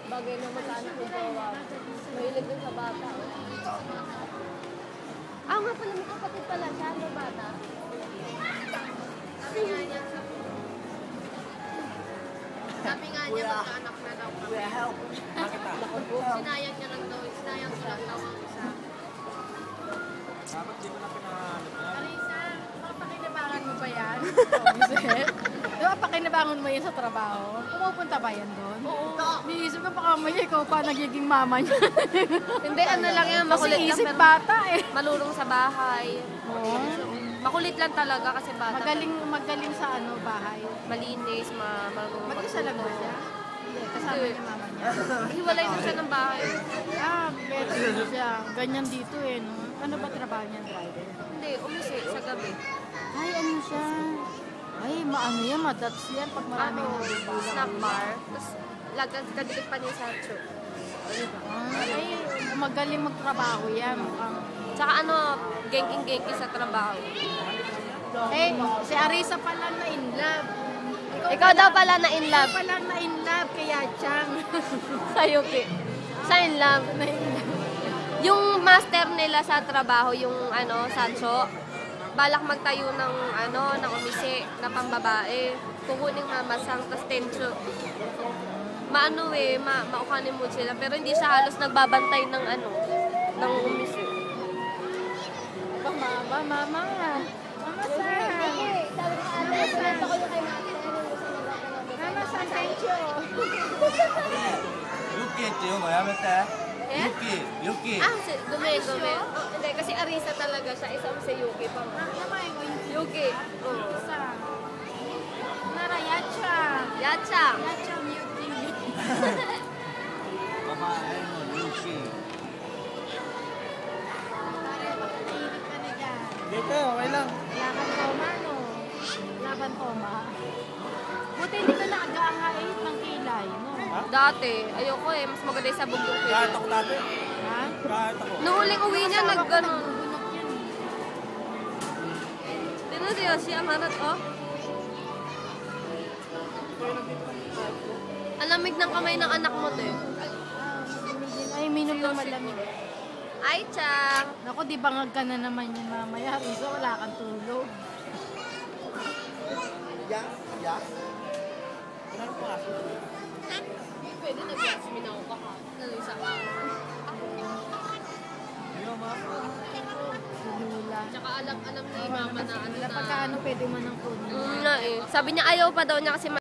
Bagay na mag-anak ng jowa. Mahilig din sa bata. Ah, nga pala, may kapatid pala siya, ano bata? Sabi nga niya, magkaanak na daw kami. Sinayang niya lang daw, sinayang ko lang daw ang isa. Dapat di mo na pinahanap yan. Arisa, papakinabangan mo ba yan? Di ba pakinabangan mo yan sa trabaho? Pumupunta ba yan doon? Oo. Niisip ko baka may ikaw pa nagiging mama niya. Hindi, ano lang yan, makulit Kasi lang. isip Pero bata eh. malulong sa bahay. Oo. Makulit lang talaga kasi bata. Magaling sa ano, bahay. Malinis, marunong Mag-isa lang ba siya? Hindi, kasama niya mama niya. Hiwalay na siya ng bahay. Ah, better siya. Ganyan dito eh, no? Ano ba trabaho niya, driver? Hindi, umisi sa gabi. Ay, ano siya? Ay, maano yan, madats yan pag maraming nabibilang. Snack bar. Tapos, kadikit pa niya sa show. Ay, magaling magtrabaho yan. Tsaka ano, genking-genki sa trabaho. Eh, si Arisa pala na in love. Ikaw daw pala na in love. Pala na in love, kaya Chang. Sa Yuki. Sa in love. Na in love. Yung master nila sa trabaho, yung ano, Sancho, balak magtayo ng ano, ng umisi na pambabae. Kukuning mamasang, tas tencho. Maano eh, maukanin mo sila. Pero hindi siya halos nagbabantay ng ano, ng umisi. Mama. Mama San. Sabi ko, ate, sinento ko yung kay natin. Mama San, thank you. Yuki っていうのやめて。Yuki。 Ah, dumi. Hindi, kasi Arisa talaga siya. Isang si Yuki pa nga. Namay ko yung Yuki. isa. Nara, Yacha. Yacha. Yacha, Yuki. お前の Yuki。 Pare, makatinig ka na dyan. Dito, okay lang. Laban Toma, no? Laban Toma. Buti hindi ka nag-aahait ng kilay, no? Dati, ayoko eh. Mas maganda yung sabog yung Kahit pili. ako dati. Ha? Kahit ako. Nung huling uwi niya, nag-ganon. Nagbubunok yan. Tino siya siya ang harat, oh. Ang lamig ng kamay ng anak mo, te. Ay, minom ng malamig. Ay, Chang. Naku, di bangag ka na naman yan mamaya. Riso, wala kang tulog. Pwede nag-jasmine ako baka. Isa ka. Lula. Tsaka alam ni mama na ano Wala na. pagkaano pwede man ang kunin. Nga eh. Sabi niya ayaw pa daw niya kasi